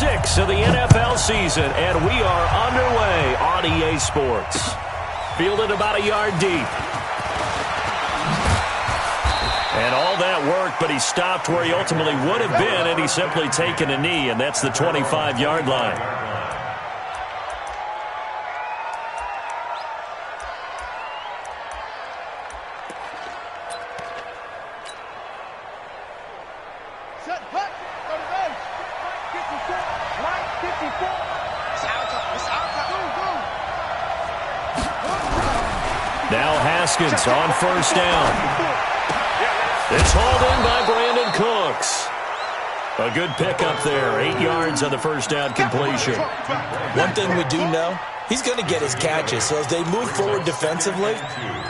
6 of the NFL season, and we are underway on EA Sports. Fielded about a yard deep. And all that work, but he stopped where he ultimately would have been, and he's simply taken a knee, and that's the 25-yard line. Now Haskins on first down. It's hauled in by Brandon Cooks. A good pickup there. 8 yards on the first down completion. One thing we do know, he's going to get his catches. So as they move forward defensively,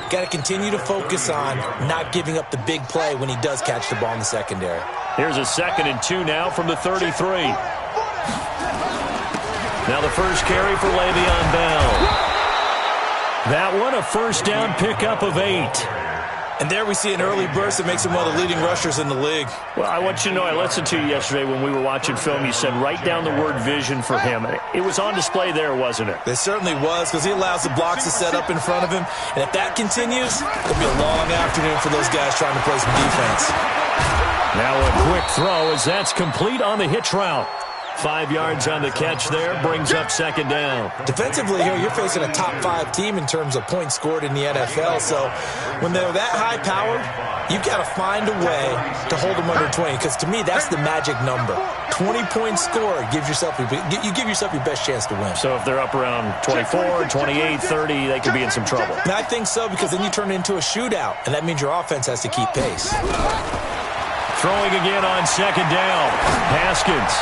got to continue to focus on not giving up the big play when he does catch the ball in the secondary. Here's a 2nd and 2 now from the 33. Now the first carry for Le'Veon Bell. That one, a first down pickup of 8. And there we see an early burst that makes him one of the leading rushers in the league. Well, I want you to know, I listened to you yesterday when we were watching film. You said write down the word vision for him. It was on display there, wasn't it? It certainly was, because he allows the blocks to set up in front of him. And if that continues, it'll be a long afternoon for those guys trying to play some defense. Now a quick throw as that's complete on the hitch route. 5 yards on the catch there, brings up 2nd down. Defensively here, you're facing a top 5 team in terms of points scored in the NFL. So when they're that high powered, you've got to find a way to hold them under 20. Because to me, that's the magic number. 20 points scored gives yourself you give yourself your best chance to win. So if they're up around 24, 28, 30, they could be in some trouble. And I think so, because then you turn it into a shootout, and that means your offense has to keep pace. Throwing again on 2nd down. Haskins.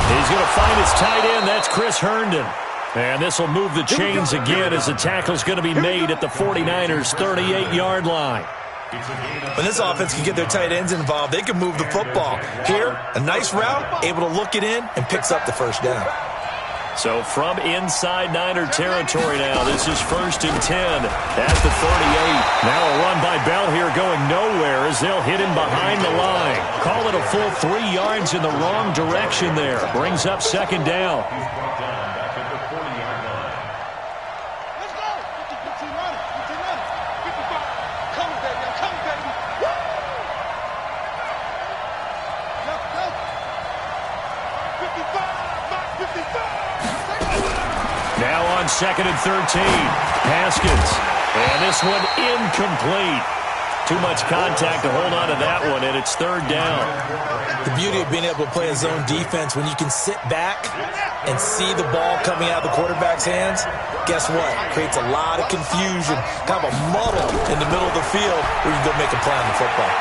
He's going to find his tight end. That's Chris Herndon. And this will move the chains again as the tackle's going to be made at the 49ers' 38-yard line. When this offense can get their tight ends involved, they can move the football. Here, a nice route, able to look it in, and picks up the first down. So from inside Niner territory now, this is 1st and 10 at the 38. Now a run by Bell here going nowhere as they'll hit him behind the line. Call it a full 3 yards in the wrong direction there. Brings up 2nd down. Now on 2nd and 13. Haskins. And this one incomplete. Too much contact to hold on to that one, and it's 3rd down. The beauty of being able to play a zone defense, when you can sit back and see the ball coming out of the quarterback's hands, guess what? Creates a lot of confusion, kind of a muddle in the middle of the field where you can go make a play on the football.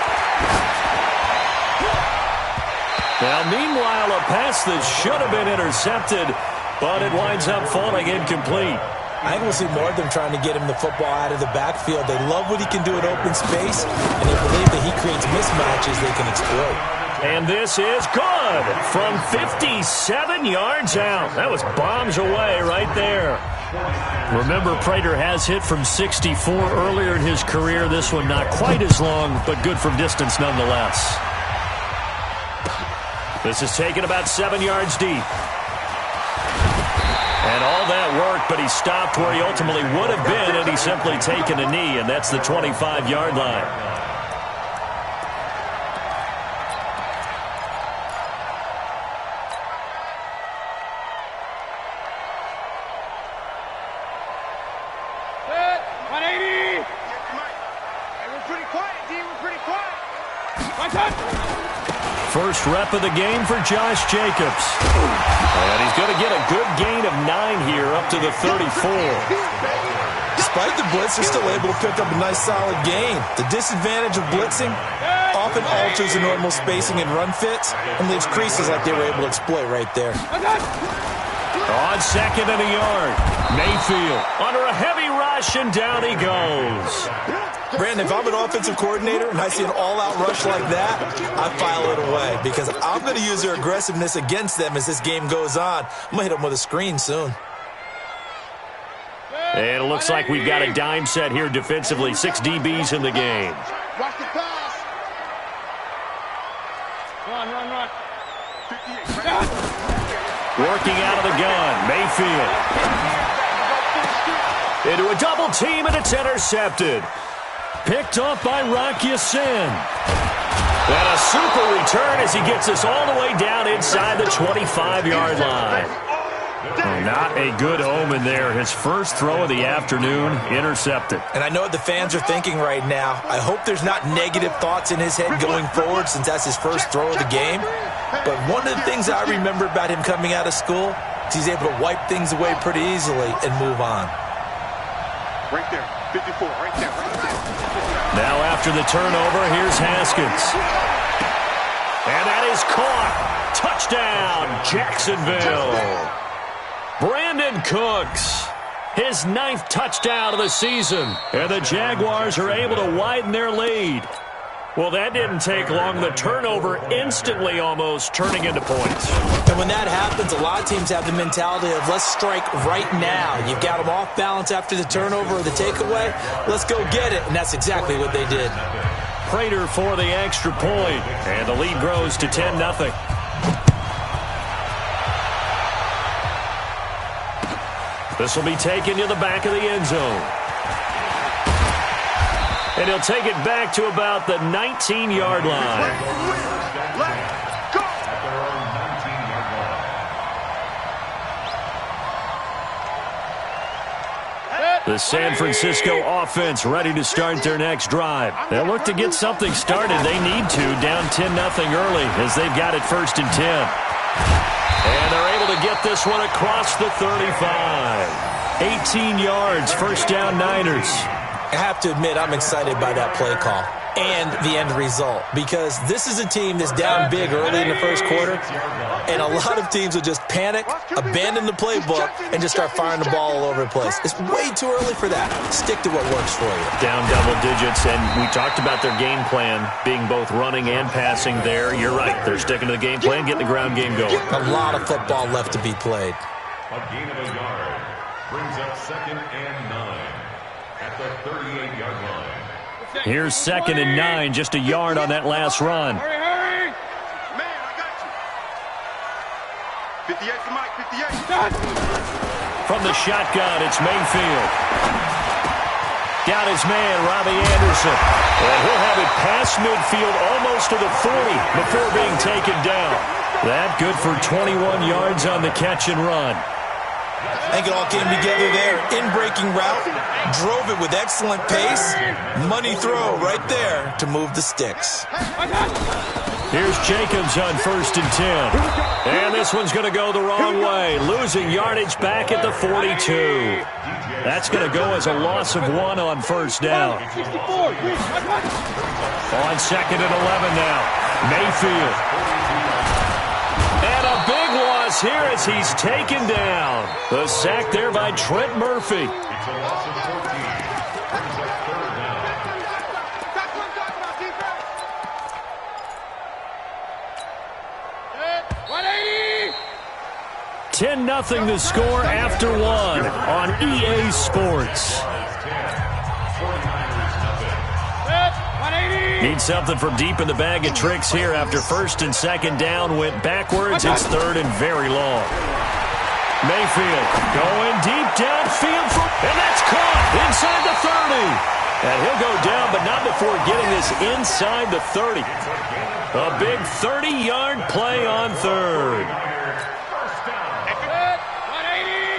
Now, meanwhile, a pass that should have been intercepted, but it winds up falling incomplete. I think we'll see more of them trying to get him the football out of the backfield. They love what he can do in open space, and they believe that he creates mismatches they can exploit. And this is good from 57 yards out. That was bombs away right there. Remember, Prater has hit from 64 earlier in his career. This one not quite as long, but good from distance nonetheless. This is taken about 7 yards deep. And all that work, but he stopped where he ultimately would have been, and he's simply taken a knee, and that's the 25-yard line. Set, 180. Hey, we're pretty quiet, D. We're pretty quiet. One touch. First rep of the game for Josh Jacobs. And he's going to get a good gain of 9 here up to the 34. Despite the blitz, they're still able to pick up a nice solid gain. The disadvantage of blitzing often alters the normal spacing and run fits and leaves creases like they were able to exploit right there. On 2nd and a yard, Mayfield under a heavy rush, and down he goes. Brandon, if I'm an offensive coordinator and I see an all-out rush like that, I file it away because I'm going to use their aggressiveness against them as this game goes on. I'm going to hit them with a screen soon. And it looks like we've got a dime set here defensively. 6 DBs in the game. Watch the pass. Run. Working out of the gun, Mayfield. Into a double team, and it's intercepted. Picked off by Rock Ya-Sin. And a super return as he gets us all the way down inside the 25-yard line. Not a good omen there. His first throw of the afternoon, intercepted. And I know what the fans are thinking right now. I hope there's not negative thoughts in his head going forward since that's his first throw of the game. But one of the things I remember about him coming out of school is he's able to wipe things away pretty easily and move on. Right there, 54, right there, right there. Now after the turnover, here's Haskins. And that is caught. Touchdown, Jacksonville. Brandon Cooks, his 9th touchdown of the season. And the Jaguars are able to widen their lead. Well, that didn't take long. The turnover instantly almost turning into points. And when that happens, a lot of teams have the mentality of let's strike right now. You've got them off balance after the turnover or the takeaway. Let's go get it. And that's exactly what they did. Prater for the extra point. And the lead grows to 10-0. This will be taken to the back of the end zone. And he'll take it back to about the 19-yard line. Let's go. The San Francisco offense ready to start their next drive. They'll look to get something started. They need to, down 10-0 early as they've got it 1st and 10. And they're able to get this one across the 35. 18 yards, first down Niners. I have to admit, I'm excited by that play call and the end result because this is a team that's down big early in the first quarter, and a lot of teams will just panic, abandon the playbook, and just start firing the ball all over the place. It's way too early for that. Stick to what works for you. Down double digits, and we talked about their game plan being both running and passing there. You're right. They're sticking to the game plan, getting the ground game going. A lot of football left to be played. A gain of a yard brings up 2nd and 9. At the 38-yard line. Here's 2nd and 9, just a yard on that last run. Hurry, hurry. Man, I got you. 58 to Mike, 58. From the shotgun, it's Mayfield. Down his man, Robbie Anderson. And he'll have it past midfield almost to the 40 before being taken down. That good for 21 yards on the catch and run. I think it all came together there. In-breaking route, drove it with excellent pace. Money throw right there to move the sticks. Here's Jacobs on 1st and 10. And this one's going to go the wrong way. Losing yardage back at the 42. That's going to go as a loss of 1 on 1st down. On 2nd and 11 now. Mayfield. And a big loss here as he's taken down. The sack there by Trent Murphy. It's a loss of 14. Brings up 3rd down. That's what I'm talking about, defense. 10-0 the score after 1 on EA Sports. Need something from deep in the bag of tricks here after 1st and 2nd down. Went backwards. It's 3rd and very long. Mayfield going deep downfield. And that's caught inside the 30. And he'll go down, but not before getting this inside the 30. A big 30-yard play on 3rd. First down.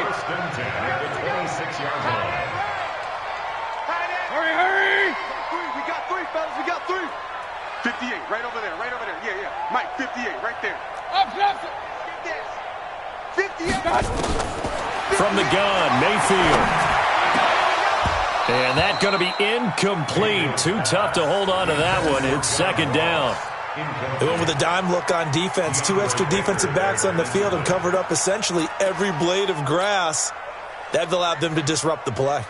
1st and 10 at the 26-yard line. Hurry, hurry. We got 3, fellas. We got 3. 58, right over there, right over there. Yeah, yeah. Mike, 58, right there. Up, up. 58. From the gun, Mayfield. And that's going to be incomplete. Too tough to hold on to that one. It's 2nd down. They went with a dime look on defense. 2 extra defensive backs on the field and covered up essentially every blade of grass. That allowed them to disrupt the play.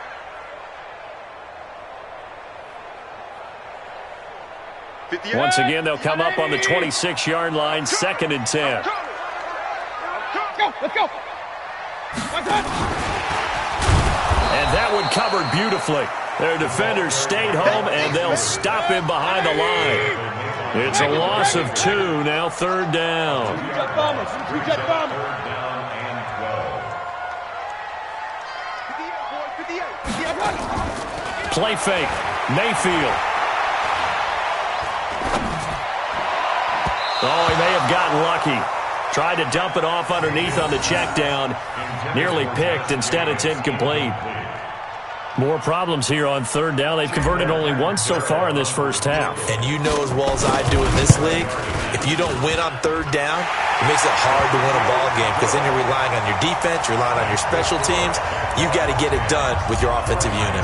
Once again, they'll come up on the 26-yard line, 2nd and 10. Let's go. And that one covered beautifully. Their defenders stayed home, and they'll stop him behind the line. It's a loss of 2, now 3rd down. Reject bombers. Slay fake. Mayfield. Oh, he may have gotten lucky. Tried to dump it off underneath on the check down. Nearly picked. Instead, it's incomplete. More problems here on third down. They've converted only once so far in this first half. And you know as well as I do in this league, if you don't win on third down, it makes it hard to win a ball game because then you're relying on your defense, you're relying on your special teams. You've got to get it done with your offensive unit.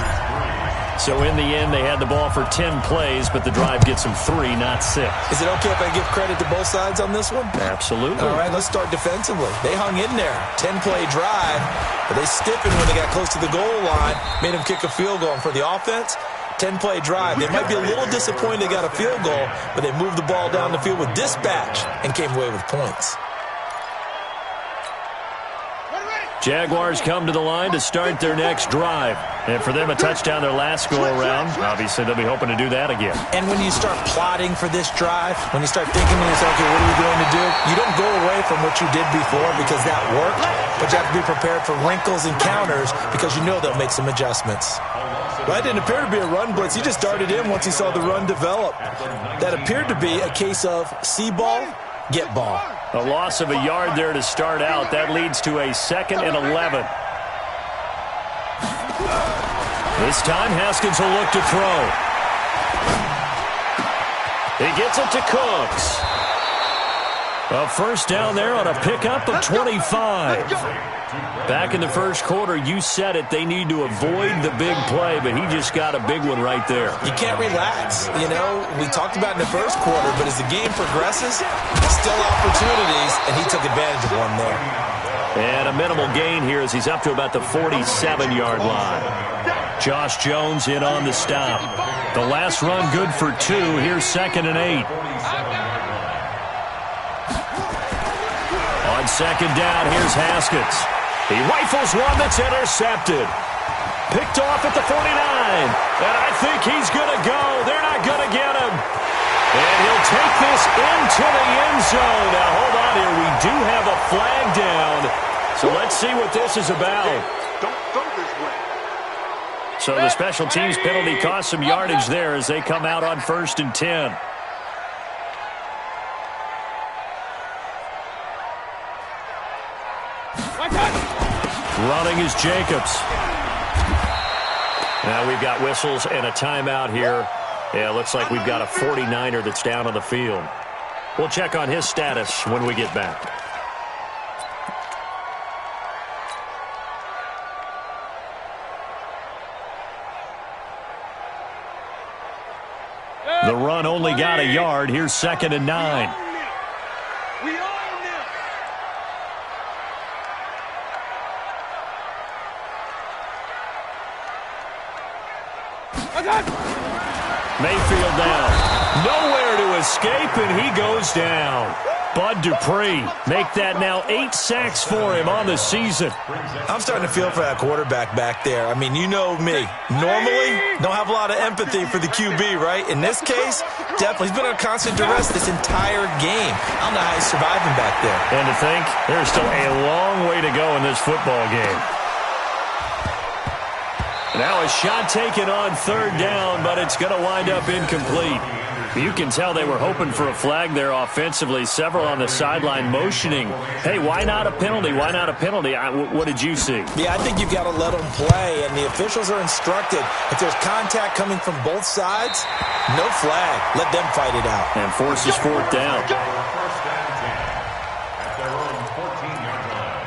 So in the end, they had the ball for 10 plays, but the drive gets them 3, not 6. Is it okay if I give credit to both sides on this one? Absolutely. All right, let's start defensively. They hung in there. 10-play drive, but they stiffened when they got close to the goal line, made them kick a field goal. And for the offense, 10-play drive. They might be a little disappointed they got a field goal, but they moved the ball down the field with dispatch and came away with points. Jaguars come to the line to start their next drive. And for them, a touchdown their last go-around. Obviously, they'll be hoping to do that again. And when you start plotting for this drive, when you start thinking to yourself, okay, what are we going to do? You don't go away from what you did before because that worked, but you have to be prepared for wrinkles and counters because you know they'll make some adjustments. Well, that didn't appear to be a run blitz. He just darted in once he saw the run develop. That appeared to be a case of see ball, get ball. A loss of a yard there to start out. That leads to a 2nd and 11. This time, Haskins will look to throw. He gets it to Cooks. A first down there on a pickup of 25. Back in the first quarter, you said it, they need to avoid the big play, but he just got a big one right there. You can't relax. You know, we talked about in the first quarter, but as the game progresses, still opportunities, and he took advantage of one there. And a minimal gain here as he's up to about the 47-yard line. Josh Jones in on the stop. The last run good for 2. Here's 2nd and 8. On 2nd down, here's Haskins. He rifles one that's intercepted. Picked off at the 49. And I think he's going to go. They're not going to get him. And he'll take this into the end zone. Now, hold on here. We do have a flag down. So let's see what this is about. Don't throw this way. So the special teams penalty cost some yardage there as they come out on 1st and 10. Running is Jacobs. Now we've got whistles and a timeout here. Yeah, looks like we've got a 49er that's down on the field. We'll check on his status when we get back. The run only got a yard. Here's 2nd and 9. We own them. Mayfield down. Nowhere to escape, and he goes down. Bud Dupree make that now 8 sacks for him on the season. I'm starting to feel for that quarterback back there. I mean, you know me. Normally, don't have a lot of empathy for the QB, right? In this case, definitely. He's been on constant duress this entire game. I don't know how he's surviving back there. And to think, there's still a long way to go in this football game. Now a shot taken on 3rd down, but it's going to wind up incomplete. You can tell they were hoping for a flag there offensively. Several on the sideline motioning, hey, why not a penalty? Why not a penalty? What did you see? Yeah, I think you've got to let them play, and the officials are instructed. If there's contact coming from both sides, no flag. Let them fight it out. And forces 4th down. First and 10 at their own 14-yard line.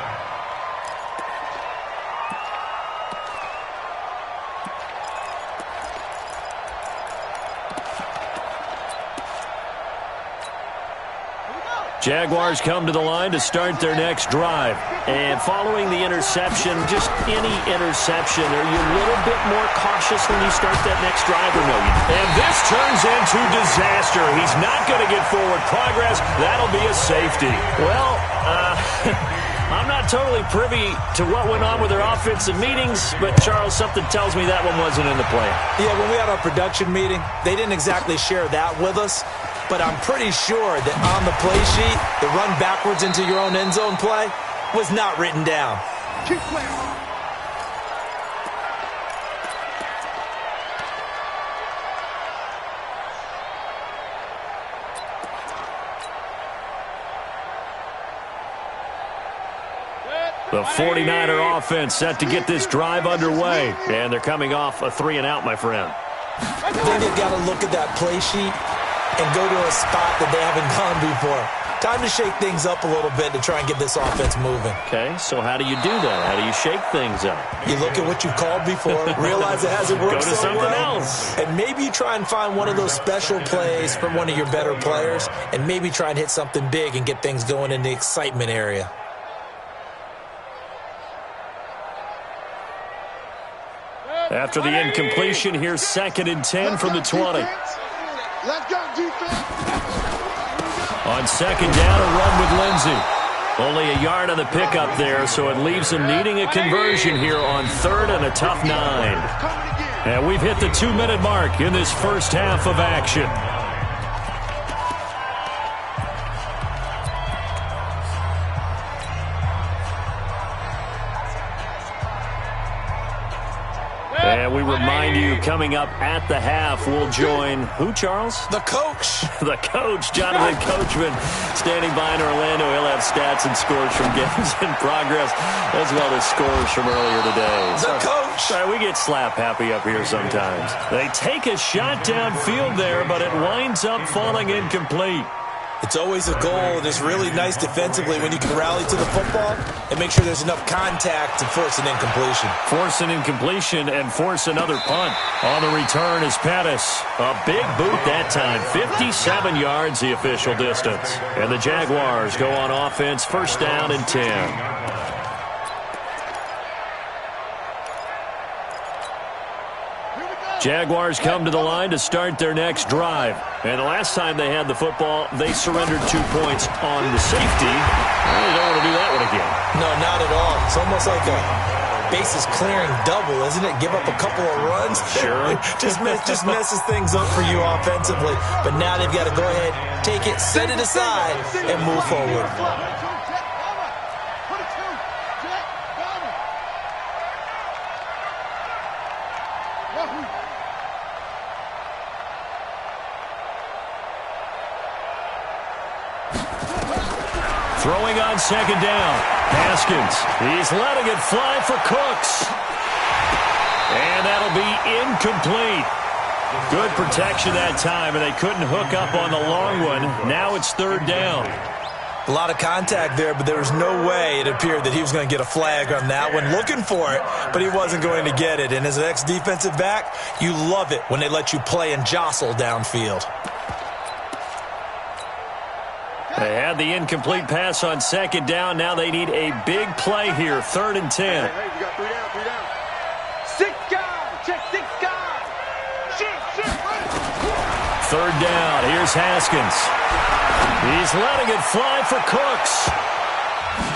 Jaguars come to the line to start their next drive. And following the interception, just any interception, are you a little bit more cautious when you start that next drive or no? And this turns into disaster. He's not going to get forward progress. That'll be a safety. Well, I'm not totally privy to what went on with their offensive meetings, but, Charles, something tells me that one wasn't in the plan. Yeah, when we had our production meeting, they didn't exactly share that with us. But I'm pretty sure that on the play sheet, the run backwards into your own end zone play was not written down. Keep playing. The 49er offense set to get this drive underway. And they're coming off a 3-and-out, my friend. I think they've got to look at that play sheet and go to a spot that they haven't gone before. Time to shake things up a little bit to try and get this offense moving. Okay, so how do you do that? How do you shake things up? You look at what you've called before, realize it hasn't worked Go to so something well, else. and maybe you try and find one of those special plays from one of your better players, and maybe try and hit something big and get things going in the excitement area. After the incompletion, here's 2nd and 10 from the 20. Let's go, defense. On 2nd down, a run with Lindsey. Only a yard on the pickup there, so it leaves them needing a conversion here on 3rd and a tough 9. And we've hit the 2-minute mark in this first half of action. And we remind you, coming up at the half, we'll join who, Charles? The coach. The coach, Jonathan Coachman, standing by in Orlando. He'll have stats and scores from games in progress, as well as scores from earlier today. The coach. Sorry, we get slap happy up here sometimes. They take a shot downfield there, but it winds up falling incomplete. It's always a goal, and it's really nice defensively when you can rally to the football and make sure there's enough contact to force an incompletion. Force an incompletion and force another punt. On the return is Pettis. A big boot that time. 57 yards the official distance. And the Jaguars go on offense, 1st down and 10. Jaguars come to the line to start their next drive. And the last time they had the football, they surrendered 2 points on the safety. Well, they don't want to do that one again. No, not at all. It's almost like a bases clearing double, isn't it? Give up a couple of runs. Sure. just messes things up for you offensively. But now they've got to go ahead, take it, set it aside, and move forward. Throwing on 2nd down. Haskins. He's letting it fly for Cooks. And that'll be incomplete. Good protection that time, and they couldn't hook up on the long one. Now it's 3rd down. A lot of contact there, but there was no way it appeared that he was going to get a flag on that one. Looking for it, but he wasn't going to get it. And as an ex-defensive back, you love it when they let you play and jostle downfield. They had the incomplete pass on 2nd down. Now they need a big play here. 3rd and 10. Hey, we got 3 down. 6 guys. Check 6 guys. Shit. 3rd down. Here's Haskins. He's letting it fly for Cooks.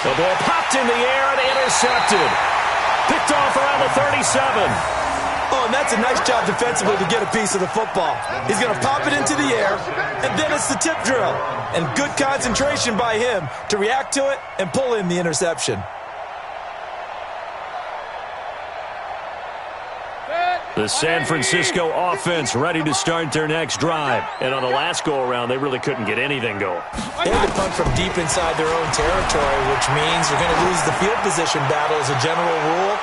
The ball popped in the air and intercepted. Picked off around the 37. Oh, and that's a nice job defensively to get a piece of the football. He's going to pop it into the air, and then it's the tip drill. And good concentration by him to react to it and pull in the interception. The San Francisco offense ready to start their next drive. And on the last go-around, they really couldn't get anything going. They had to punt from deep inside their own territory, which means they're going to lose the field position battle as a general rule.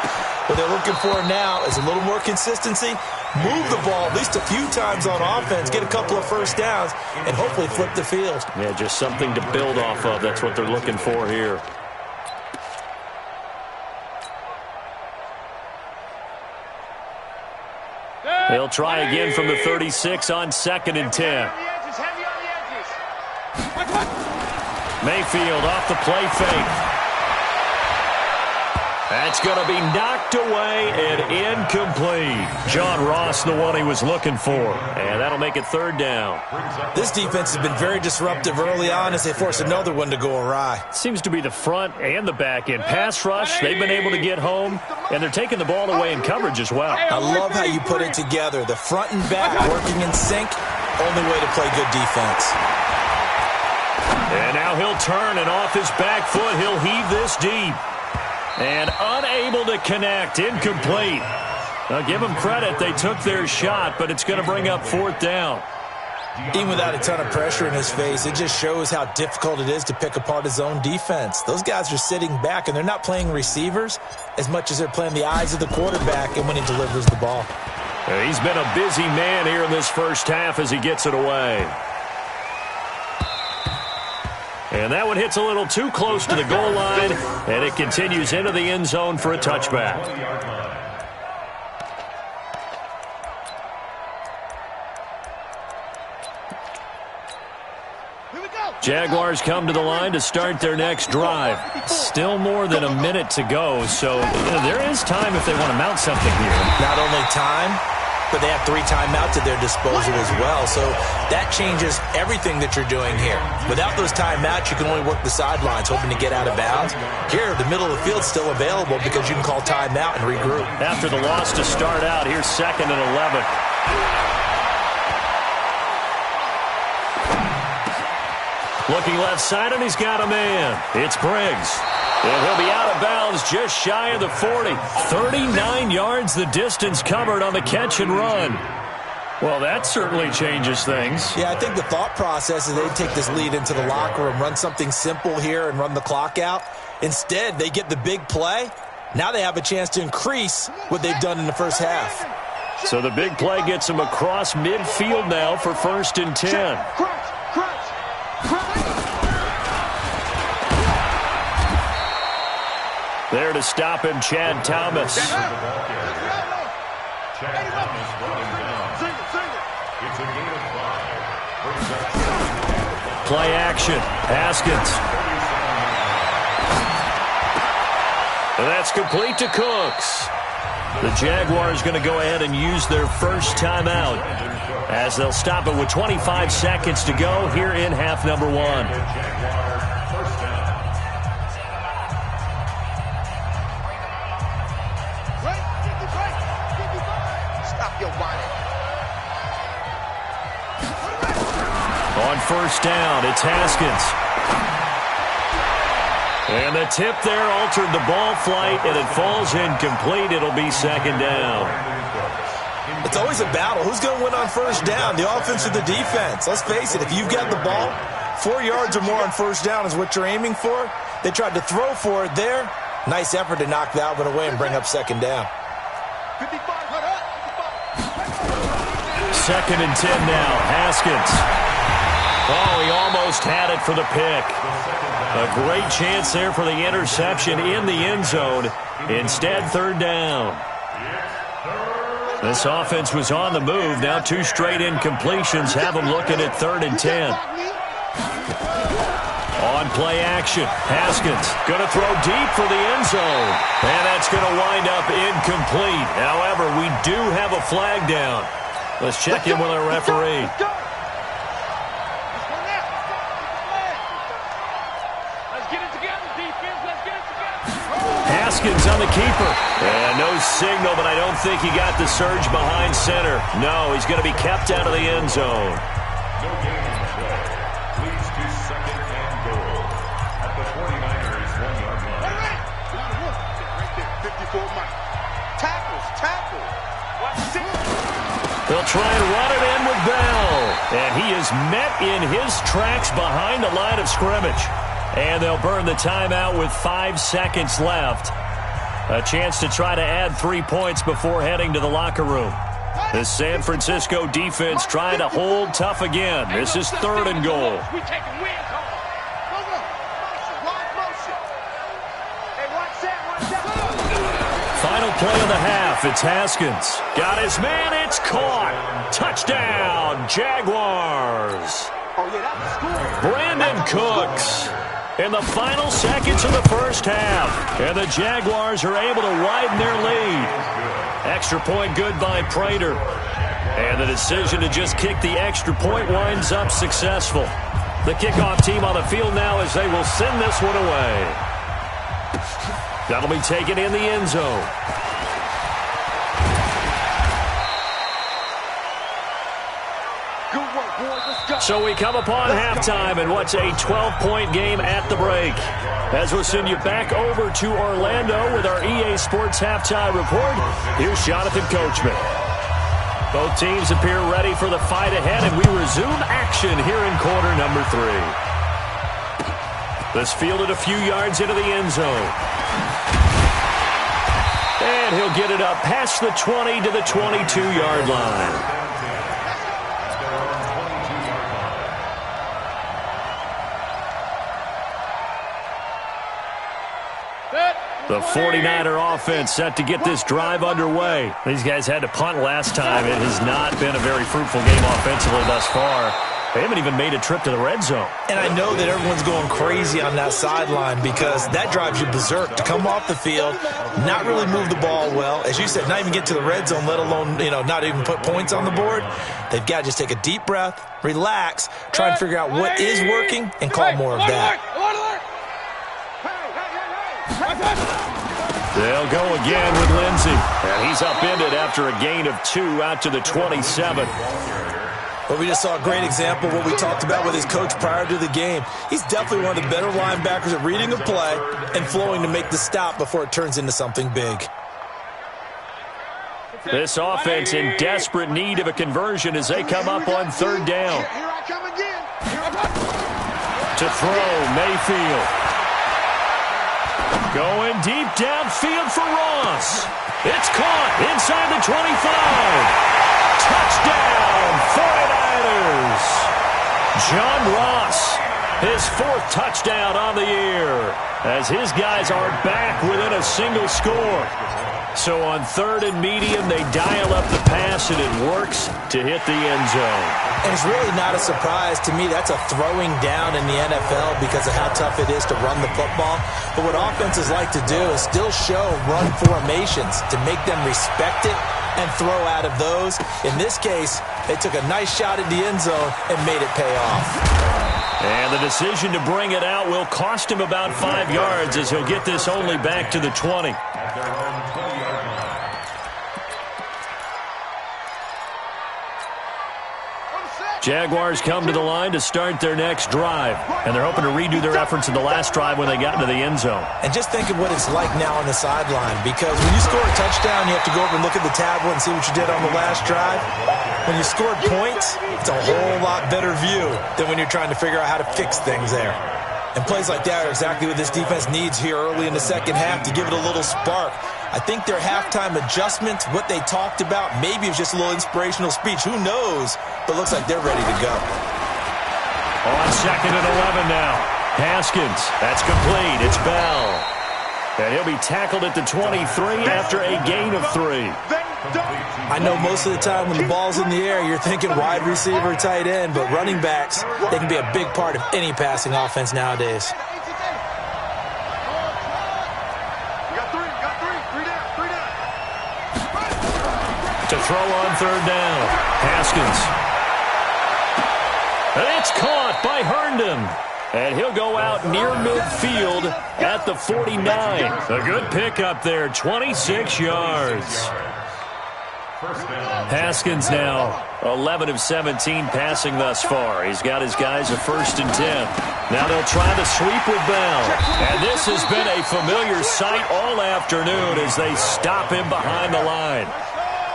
What they're looking for now is a little more consistency, move the ball at least a few times on offense, get a couple of 1st downs, and hopefully flip the field. Yeah, just something to build off of. That's what they're looking for here. They'll try again from the 36 on 2nd and 10. Mayfield off the play fake. That's going to be knocked away and incomplete. John Ross, the one he was looking for. And that'll make it 3rd down. This defense has been very disruptive early on as they force another one to go awry. Seems to be the front and the back end. Pass rush, they've been able to get home, and they're taking the ball away in coverage as well. I love how you put it together. The front and back working in sync, only way to play good defense. And now he'll turn, and off his back foot, he'll heave this deep. And unable to connect, incomplete. Now give them credit, they took their shot, but it's going to bring up 4th down. Even without a ton of pressure in his face, it just shows how difficult it is to pick apart his own defense. Those guys are sitting back, and they're not playing receivers as much as they're playing the eyes of the quarterback and when he delivers the ball. He's been a busy man here in this first half as he gets it away. And that one hits a little too close to the goal line, and it continues into the end zone for a touchback. Jaguars come to the line to start their next drive. Still more than a minute to go, so there is time if they want to mount something here. Not only time, but they have 3 timeouts at their disposal as well, so that changes everything that you're doing here. Without those timeouts, you can only work the sidelines, hoping to get out of bounds. Here, the middle of the field's still available because you can call timeout and regroup. After the loss to start out, here's 2nd and 11. Looking left side, and he's got a man. It's Briggs. And he'll be out of bounds just shy of the 40. 39 yards the distance covered on the catch and run. Well, that certainly changes things. Yeah, I think the thought process is they take this lead into the locker room, run something simple here and run the clock out. Instead, they get the big play. Now they have a chance to increase what they've done in the first half. So the big play gets them across midfield now for 1st and 10. There to stop him, Chad Thomas. Chad Thomas running down. It's a gain of 5. Play action. Haskins. And that's complete to Cooks. The Jaguars going to go ahead and use their first timeout as they'll stop it with 25 seconds to go here in half number 1. On 1st down, it's Haskins. And the tip there altered the ball flight, and it falls incomplete. It'll be 2nd down. It's always a battle. Who's going to win on 1st down, the offense or the defense? Let's face it, if you've got the ball, 4 yards or more on 1st down is what you're aiming for. They tried to throw for it there. Nice effort to knock that one away and bring up 2nd down. 2nd and 10 now. Haskins. Oh, he almost had it for the pick. A great chance there for the interception in the end zone. Instead, 3rd down. This offense was on the move. Now 2 straight incompletions have them looking at 3rd and 10. On play action, Haskins going to throw deep for the end zone. And that's going to wind up incomplete. However, we do have a flag down. Let's check in with our referee. Haskins on the keeper. And no signal, but I don't think he got the surge behind center. No, he's going to be kept out of the end zone. No gain on the play. Leads to 2nd and goal at the 49ers 1-yard line. Right there, 54 Mike. Tackles. They'll try and run it in with Bell. And he is met in his tracks behind the line of scrimmage. And they'll burn the timeout with 5 seconds left. A chance to try to add 3 points before heading to the locker room. The San Francisco defense trying to hold tough again. This is 3rd and goal. Final play of the half. It's Haskins. Got his man. It's caught. Touchdown, Jaguars. Brandon Cooks. In the final seconds of the first half. And the Jaguars are able to widen their lead. Extra point good by Prater. And the decision to just kick the extra point winds up successful. The kickoff team on the field now as they will send this one away. That'll be taken in the end zone. So we come upon halftime in what's a 12-point game at the break. As we'll send you back over to Orlando with our EA Sports Halftime Report, here's Jonathan Coachman. Both teams appear ready for the fight ahead, and we resume action here in quarter number 3. This fielded a few yards into the end zone. And he'll get it up past the 20 to the 22-yard line. The 49er offense set to get this drive underway. These guys had to punt last time. It has not been a very fruitful game offensively thus far. They haven't even made a trip to the red zone. And I know that everyone's going crazy on that sideline because that drives you berserk to come off the field, not really move the ball well. As you said, not even get to the red zone, let alone, not even put points on the board. They've got to just take a deep breath, relax, try and figure out what is working, and call more of that. They'll go again with Lindsey. And he's upended after a gain of 2 out to the 27. Well, we just saw a great example of what we talked about with his coach prior to the game. He's definitely one of the better linebackers at reading a play and flowing to make the stop before it turns into something big. This offense in desperate need of a conversion as they come up on 3rd down. Here I come again. To throw, Mayfield. Going deep downfield for Ross. It's caught inside the 25. Touchdown, 49ers. John Ross, his 4th touchdown on the year, as his guys are back within a single score. So on 3rd and medium, they dial up the pass, and it works to hit the end zone. And it's really not a surprise to me. That's a throwing down in the NFL because of how tough it is to run the football. But what offenses like to do is still show run formations to make them respect it and throw out of those. In this case, they took a nice shot at the end zone and made it pay off. And the decision to bring it out will cost him about 5 yards as he'll get this only back to the 20. Jaguars come to the line to start their next drive, and they're hoping to redo their efforts in the last drive when they got into the end zone. And just think of what it's like now on the sideline, because when you score a touchdown, you have to go over and look at the tablet and see what you did on the last drive. When you scored points, it's a whole lot better view than when you're trying to figure out how to fix things there. And plays like that are exactly what this defense needs here early in the second half to give it a little spark. I think their halftime adjustments, what they talked about, maybe it was just a little inspirational speech. Who knows? But it looks like they're ready to go. On 2nd and 11 now. Haskins. That's complete. It's Bell. And he'll be tackled at the 23 after a gain of 3. I know most of the time when the ball's in the air, you're thinking wide receiver, tight end, but running backs, they can be a big part of any passing offense nowadays. To throw on 3rd down. Haskins. And it's caught by Herndon. And he'll go out near midfield at the 49. A good pickup there, 26 yards. Haskins now 11 of 17 passing thus far. He's got his guys a 1st and 10. Now they'll try the sweep with Bell. And this has been a familiar sight all afternoon as they stop him behind the line.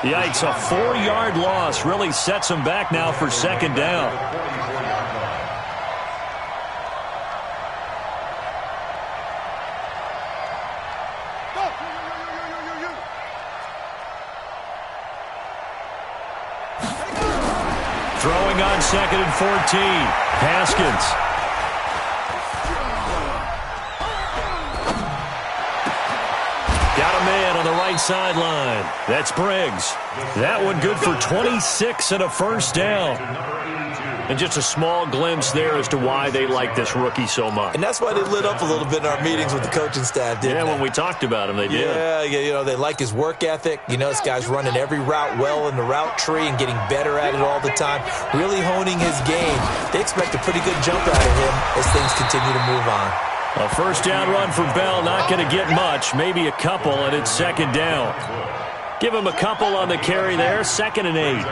Yikes, a 4-yard loss really sets him back now for 2nd down. Throwing on 2nd and 14. Haskins. Got a man on the right sideline. That's Briggs. That one good for 26 and a 1st down. And just a small glimpse there as to why they like this rookie so much. And that's why they lit up a little bit in our meetings with the coaching staff, didn't they? Yeah, when we talked about him, they did. Yeah, they like his work ethic. This guy's running every route well in the route tree and getting better at it all the time, really honing his game. They expect a pretty good jump out of him as things continue to move on. A 1st down run for Bell, not going to get much, maybe a couple, and it's 2nd down. Give him a couple on the carry there, 2nd and 8.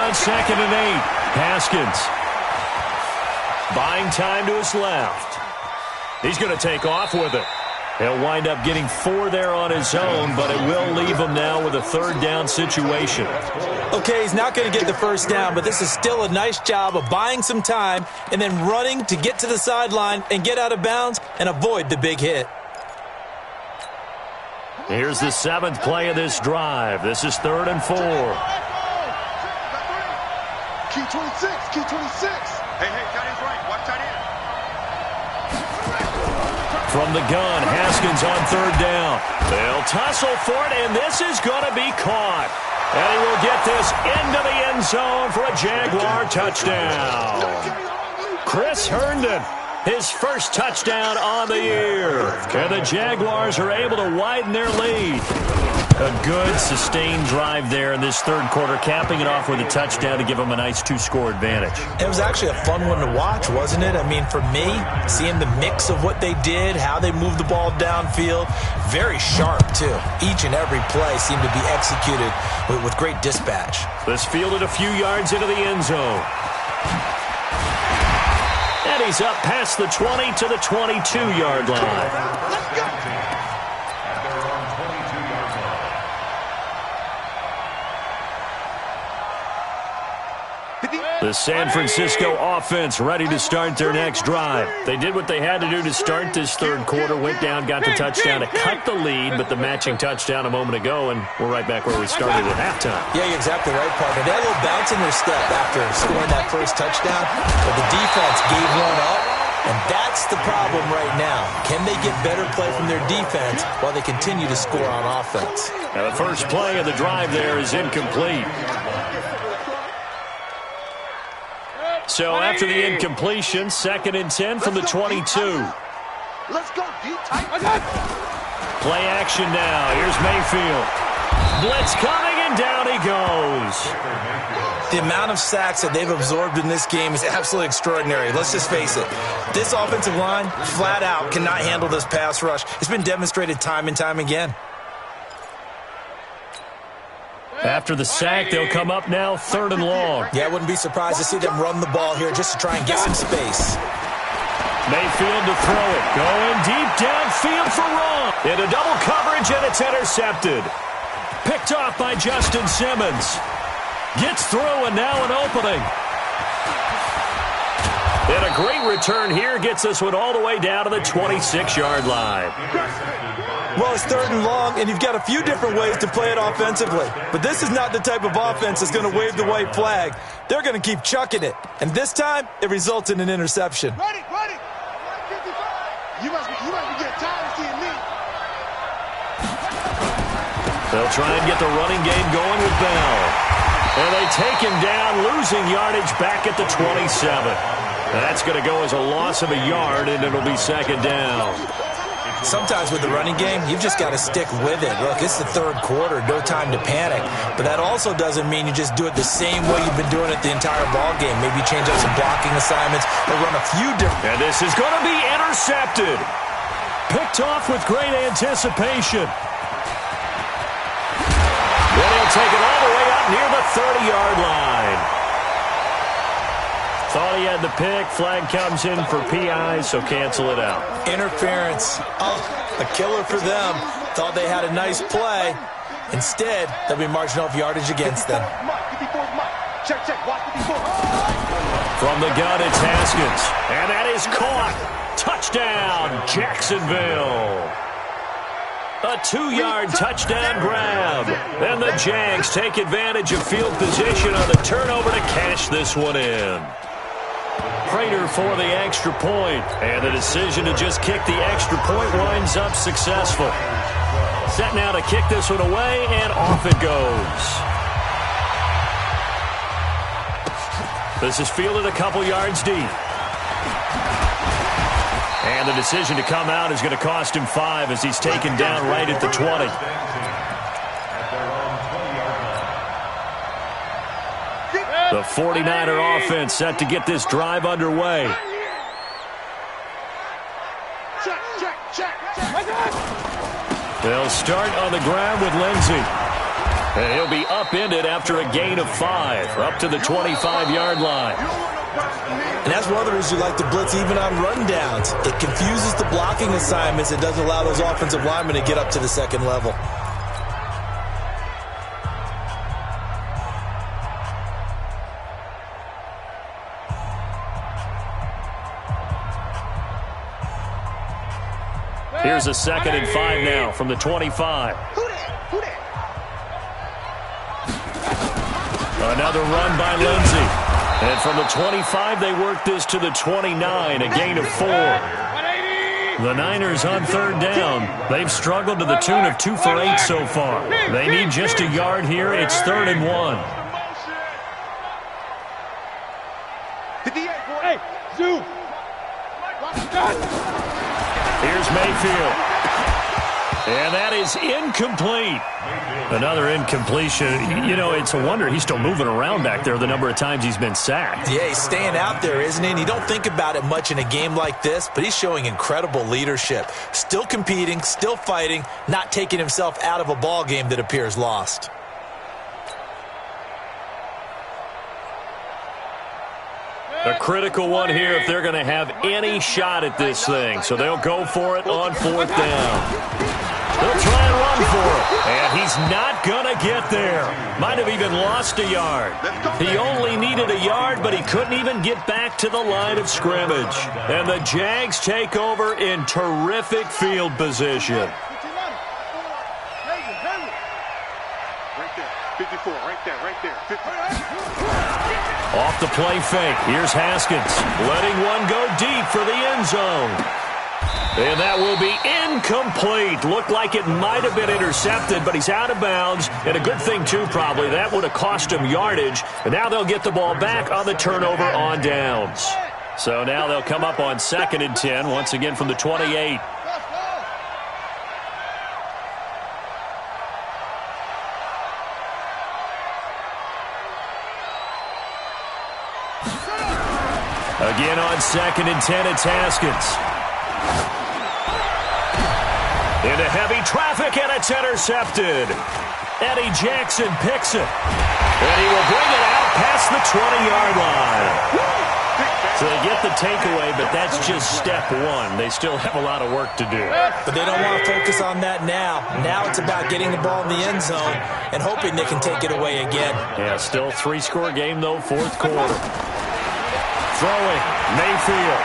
on 2nd and 8. Haskins buying time to his left. He's going to take off with it. He'll wind up getting 4 there on his own, but it will leave him now with a 3rd down situation. Okay, he's not going to get the first down, but this is still a nice job of buying some time and then running to get to the sideline and get out of bounds and avoid the big hit. Here's the 7th play of this drive. This is 3rd and 4. Key 26, key 26. Hey, tight end's right. Watch tight end. From the gun, Haskins on 3rd down. They'll tussle for it, and this is going to be caught. And he will get this into the end zone for a Jaguar touchdown. Chris Herndon, his first touchdown on the year. And the Jaguars are able to widen their lead. A good, sustained drive there in this 3rd quarter, capping it off with a touchdown to give them a nice 2-score advantage. It was actually a fun one to watch, wasn't it? I mean, for me, seeing the mix of what they did, how they moved the ball downfield, very sharp, too. Each and every play seemed to be executed with great dispatch. This fielded a few yards into the end zone. And he's up past the 20 to the 22-yard line. Let's go. The San Francisco offense ready to start their next drive. They did what they had to do to start this 3rd quarter, went down, got the touchdown to cut the lead, but the matching touchdown a moment ago, and we're right back where we started at halftime. Yeah, you're exactly right, partner. They had a little bounce in their step after scoring that first touchdown, but the defense gave one up, and that's the problem right now. Can they get better play from their defense while they continue to score on offense? Now, the first play of the drive there is incomplete. So after the incompletion, 2nd and 10 from the 22. Let's go, D. Play action now. Here's Mayfield. Blitz coming, and down he goes. The amount of sacks that they've absorbed in this game is absolutely extraordinary. Let's just face it. This offensive line, flat out, cannot handle this pass rush. It's been demonstrated time and time again. After the sack, they'll come up now 3rd and long. Yeah, I wouldn't be surprised to see them run the ball here just to try and get some space. Mayfield to throw it. Going deep downfield for Ron. Into double coverage, and it's intercepted. Picked off by Justin Simmons. Gets through, and now an opening. And a great return here gets this one all the way down to the 26-yard line. Well, it's 3rd and long, and you've got a few different ways to play it offensively. But this is not the type of offense that's going to wave the white flag. They're going to keep chucking it. And this time, it results in an interception. Ready. You must be getting tired of seeing me. They'll try and get the running game going with Bell. And they take him down, losing yardage back at the 27. That's going to go as a loss of a yard, and it'll be 2nd down. Sometimes with the running game, you've just got to stick with it. Look, it's the 3rd quarter, no time to panic. But that also doesn't mean you just do it the same way you've been doing it the entire ball game. Maybe change up some blocking assignments or run a few different. And this is going to be intercepted. Picked off with great anticipation. Then he'll take it all the way up near the 30-yard line. Thought he had the pick. Flag comes in for PI, so cancel it out. Interference. Oh, a killer for them. Thought they had a nice play. Instead, they'll be marching off yardage against them. From the gun, it's Haskins. And that is caught. Touchdown, Jacksonville. A 2-yard touchdown grab. And the Jags take advantage of field position on the turnover to cash this one in. Prater for the extra point, and the decision to just kick the extra point winds up successful. Set now to kick this one away, and off it goes. This is fielded a couple yards deep. And the decision to come out is going to cost him 5 as he's taken down right at the 20. The 49er offense set to get this drive underway. They'll start on the ground with Lindsey. And he'll be upended after a gain of 5, up to the 25-yard line. And that's one of the reasons you like to blitz even on rundowns. It confuses the blocking assignments. It doesn't allow those offensive linemen to get up to the second level. Here's a 2nd and 5 now from the 25. Another run by Lindsey. And from the 25, they work this to the 29, a gain of 4. The Niners on 3rd down. They've struggled to the tune of 2 for 8 so far. They need just a yard here. It's 3rd and 1. Here's Mayfield. And that is incomplete. Another incompletion. You know, it's a wonder he's still moving around back there the number of times he's been sacked. Yeah, he's staying out there, isn't he? And you don't think about it much in a game like this, but he's showing incredible leadership. Still competing, still fighting, not taking himself out of a ball game that appears lost. A critical one here if they're going to have any shot at this thing. So they'll go for it on 4th down. They'll try and run for it. And he's not going to get there. Might have even lost a yard. He only needed a yard, but he couldn't even get back to the line of scrimmage. And the Jags take over in terrific field position. Right there. 54, right there, right there. 50. Off the play fake. Here's Haskins. Letting one go deep for the end zone. And that will be incomplete. Looked like it might have been intercepted, but he's out of bounds. And a good thing, too, probably. That would have cost him yardage. And now they'll get the ball back on the turnover on downs. So now they'll come up on 2nd and 10, once again from the 28. Again on 2nd and 10, it's Haskins. Into heavy traffic, and it's intercepted. Eddie Jackson picks it. And he will bring it out past the 20-yard line. So they get the takeaway, but that's just step 1. They still have a lot of work to do. But they don't want to focus on that now. Now it's about getting the ball in the end zone and hoping they can take it away again. Yeah, still 3-score game, though, 4th quarter. Throwing, Mayfield.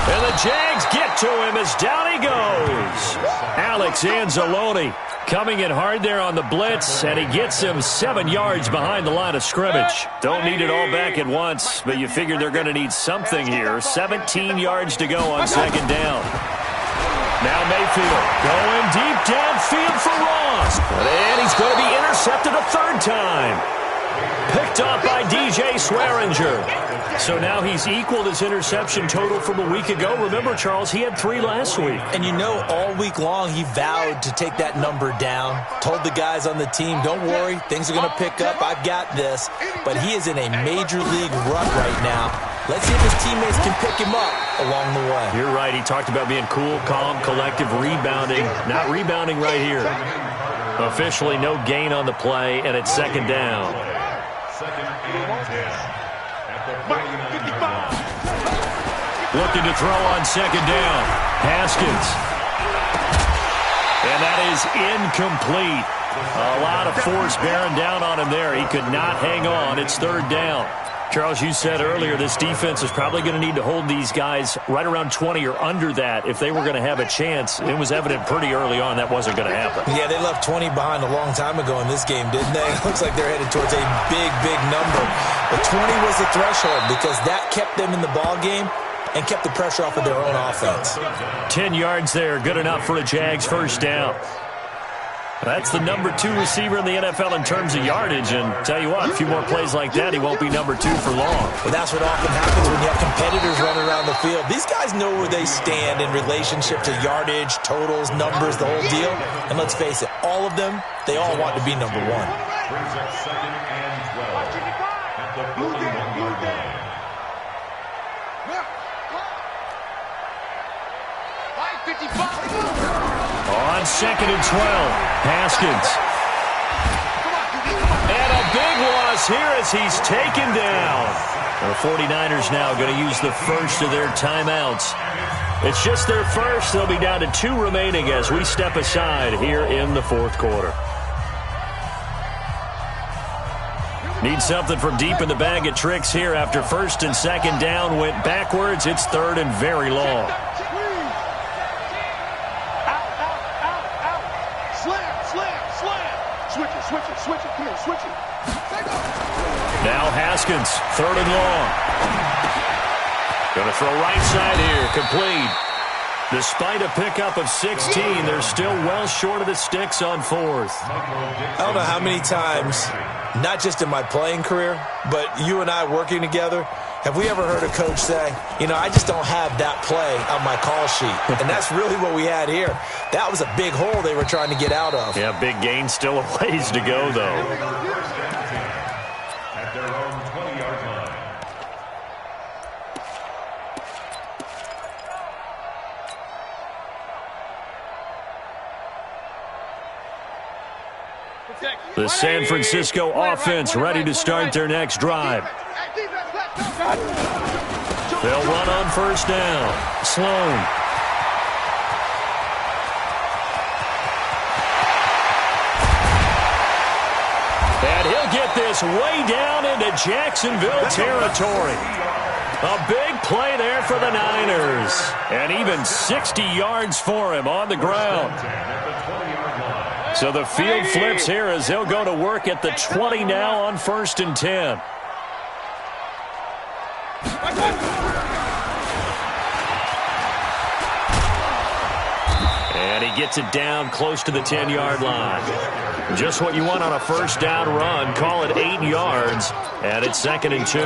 And the Jags get to him as down he goes. Alex Anzalone coming in hard there on the blitz, and he gets him 7 yards behind the line of scrimmage. Don't need it all back at once, but you figure they're going to need something here. 17 yards to go on 2nd down. Now Mayfield going deep downfield for Ross. And he's going to be intercepted a 3rd time. Picked up by DJ Swearinger. So now he's equaled his interception total from a week ago. Remember, Charles, he had 3 last week. And you know, all week long he vowed to take that number down. Told the guys on the team, don't worry, things are going to pick up. I've got this. But he is in a major league rut right now. Let's see if his teammates can pick him up along the way. You're right. He talked about being cool, calm, collective, rebounding. Not rebounding right here. Officially no gain on the play, and it's 2nd down. 2nd and 10 at the 49-yard line. Looking to throw on 2nd down. Haskins. And that is incomplete. A lot of force bearing down on him there. He could not hang on. It's 3rd down. Charles, you said earlier this defense is probably going to need to hold these guys right around 20 or under that if they were going to have a chance. It was evident pretty early on that wasn't going to happen. Yeah, they left 20 behind a long time ago in this game, didn't they? It looks like they're headed towards a big, big number. But 20 was the threshold because that kept them in the ball game and kept the pressure off of their own offense. 10 yards there, good enough for a Jags 1st down. That's the number 2 receiver in the NFL in terms of yardage, and tell you what, a few more plays like that, he won't be number 2 for long. Well, that's what often happens when you have competitors running around the field. These guys know where they stand in relationship to yardage, totals, numbers, the whole deal. And let's face it, all of them, they all want to be number 1. Brings up 2nd and 12 at the 41-yard line. On 2nd and 12, Haskins. And a big loss here as he's taken down. The 49ers now going to use the first of their timeouts. It's just their first. They'll be down to 2 remaining as we step aside here in the 4th quarter. Need something from deep in the bag of tricks here after 1st and 2nd down went backwards. It's 3rd and very long. Switch it. Come on, switch it. Now Haskins, 3rd and long. Going to throw right side here, complete. Despite a pickup of 16, they're still well short of the sticks on 4th. I don't know how many times, not just in my playing career, but you and I working together, have we ever heard a coach say, I just don't have that play on my call sheet. And that's really what we had here. That was a big hole they were trying to get out of. Yeah, big gain, still a ways to go, though. At their own 20-yard line. The San Francisco offense ready to start their next drive. They'll run on 1st down. Sloan. And he'll get this way down into Jacksonville territory. A big play there for the Niners. And even 60 yards for him on the ground. So the field flips here as they'll go to work at the 20 now on 1st and 10. And he gets it down close to the 10-yard line. Just what you want on a 1st down run. Call it 8 yards. And it's 2nd and 2.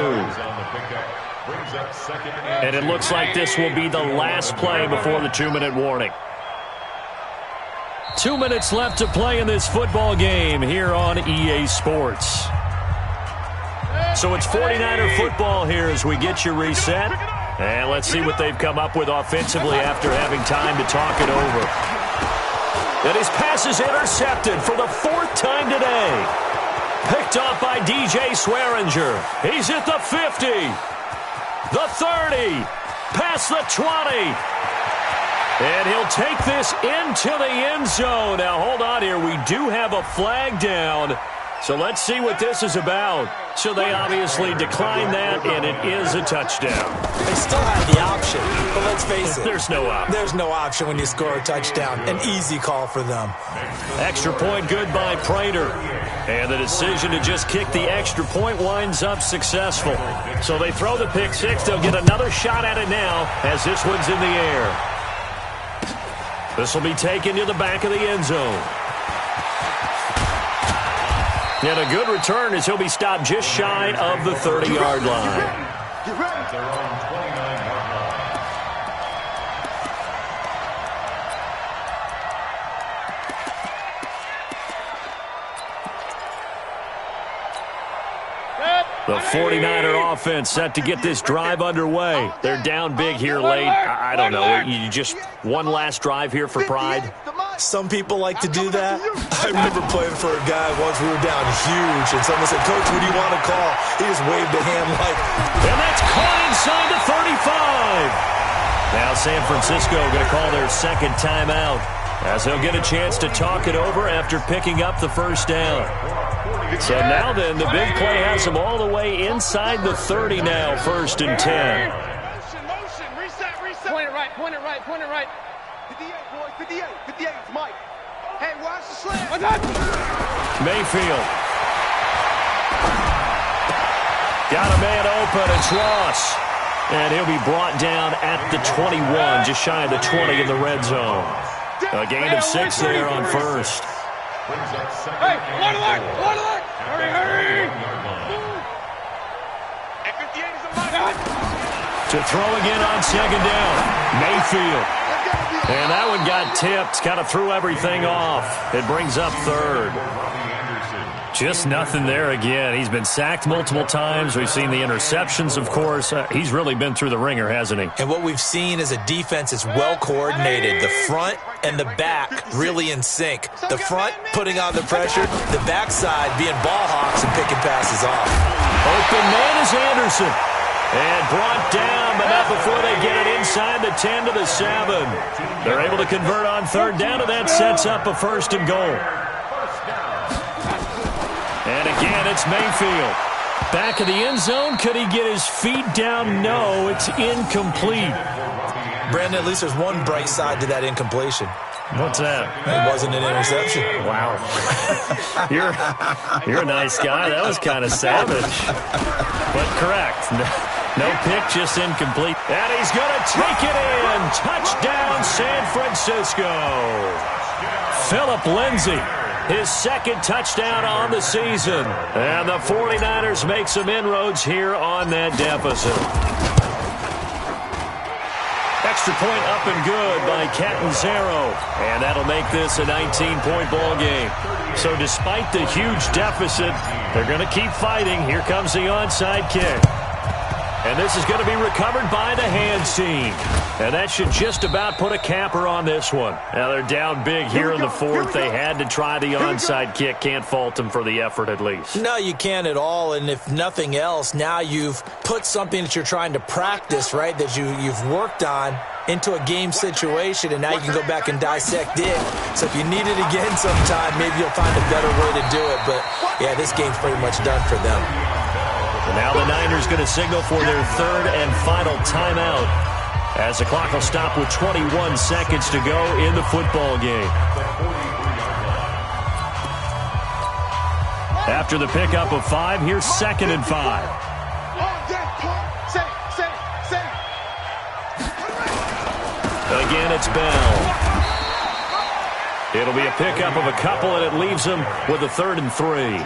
And it looks like this will be the last play before the 2-minute warning. 2 minutes left to play in this football game here on EA Sports. So it's 49er football here as we get you reset. And let's see what they've come up with offensively after having time to talk it over. And his pass is intercepted for the 4th time today. Picked off by DJ Swearinger. He's at the 50, the 30, past the 20. And he'll take this into the end zone. Now, hold on here. We do have a flag down. So let's see what this is about. So they obviously declined that, and it is a touchdown. They still have the option, but let's face it. There's no option. There's no option when you score a touchdown. An easy call for them. Extra point good by Prater. And the decision to just kick the extra point winds up successful. So they throw the pick six. They'll get another shot at it now as this one's in the air. This will be taken to the back of the end zone. And a good return as he'll be stopped just shy of the 30-yard line. At their own 29-yard line. The 49er offense set to get this drive underway. They're down big here late. I don't know. You just one last drive here for pride? Some people like to do that. I remember playing for a guy once. We were down huge, and someone said, "Coach, what do you want to call?" He just waved a hand like... And that's caught inside the 35. Now San Francisco going to call their second timeout as they'll get a chance to talk it over after picking up the first down. So now then, the big play has them all the way inside the 30 now, 1st and 10. Motion, reset. Point it right. 58, boys, 58, it's Mike. Hey, watch the slant. Mayfield. Got a man open, it's Ross. And he'll be brought down at the 21, just shy of the 20 in the red zone. A gain of 6 there on 1st. Hey, one alert! Hurry! And 58 is a Mike. To throw again on 2nd down. Mayfield. And that one got tipped, kind of threw everything off. It brings up 3rd. Just nothing there again. He's been sacked multiple times. We've seen the interceptions, of course. He's really been through the ringer, hasn't he? And what we've seen is a defense that's well coordinated. The front and the back really in sync. The front putting on the pressure, the backside being ball hawks and picking passes off. Open man is Anderson. And brought down, but not before they get it inside the 10 to the 7. They're able to convert on third down, and that sets up a 1st and goal. And again, it's Mayfield. Back of the end zone. Could he get his feet down? No, it's incomplete. Brandon, at least there's one bright side to that incompletion. What's that? It wasn't an interception. Wow. You're a nice guy. That was kind of savage. But correct. No pick, just incomplete. And he's going to take it in. Touchdown, San Francisco. Philip Lindsay, his 2nd touchdown on the season. And the 49ers make some inroads here on that deficit. Extra point up and good by Catanzaro. And that'll make this a 19-point ball game. So despite the huge deficit, they're going to keep fighting. Here comes the onside kick. And this is going to be recovered by the hands team. And that should just about put a capper on this one. Now they're down big here in the 4th. They had to try the onside kick. Can't fault them for the effort at least. No, you can't at all. And if nothing else, now you've put something that you're trying to practice, right, that you've worked on into a game situation, and now you can go back and dissect it. So if you need it again sometime, maybe you'll find a better way to do it. But, yeah, this game's pretty much done for them. And now the Niners going to signal for their 3rd and final timeout as the clock will stop with 21 seconds to go in the football game. After the pickup of 5, here's 2nd and 5. Again, it's Bell. It'll be a pickup of a couple, and it leaves them with a 3rd and 3.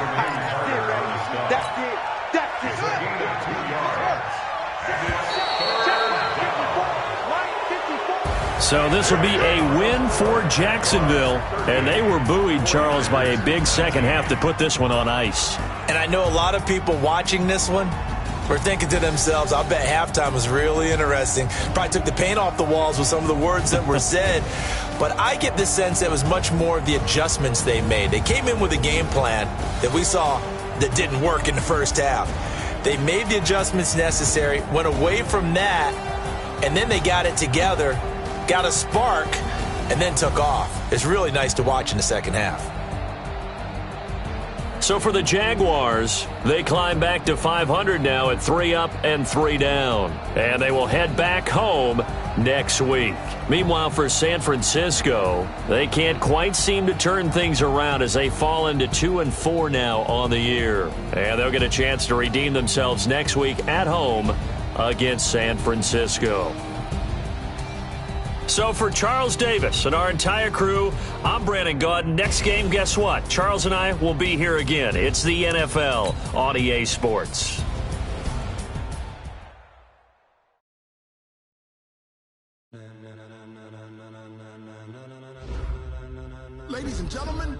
So this will be a win for Jacksonville. And they were buoyed, Charles, by a big second half to put this one on ice. And I know a lot of people watching this one were thinking to themselves, I bet halftime was really interesting. Probably took the paint off the walls with some of the words that were said. But I get the sense that it was much more of the adjustments they made. They came in with a game plan that we saw that didn't work in the first half. They made the adjustments necessary, went away from that, and then they got it together, got a spark, and then took off. It's really nice to watch in the second half. So for the Jaguars, they climb back to 500 now at 3 up and 3 down. And they will head back home next week. Meanwhile, for San Francisco, they can't quite seem to turn things around as they fall into 2-4 now on the year. And they'll get a chance to redeem themselves next week at home against San Francisco. So for Charles Davis and our entire crew, I'm Brandon Gaudin. Next game, guess what? Charles and I will be here again. It's the NFL on EA Sports. Ladies and gentlemen,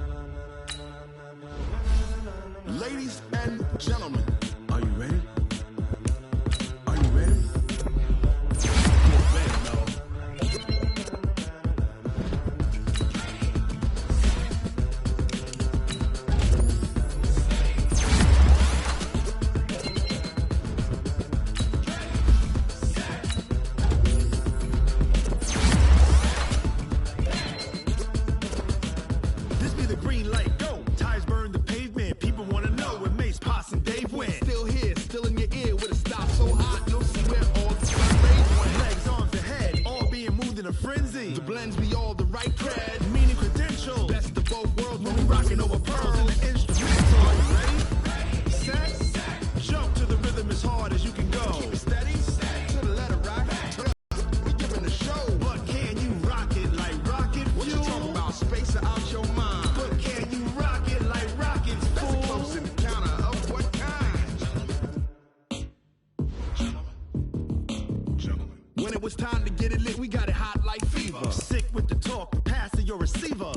are you ready? Are you ready? When it was time to get it lit, we got it hot like fever. Sick with the talk, pass to your receiver.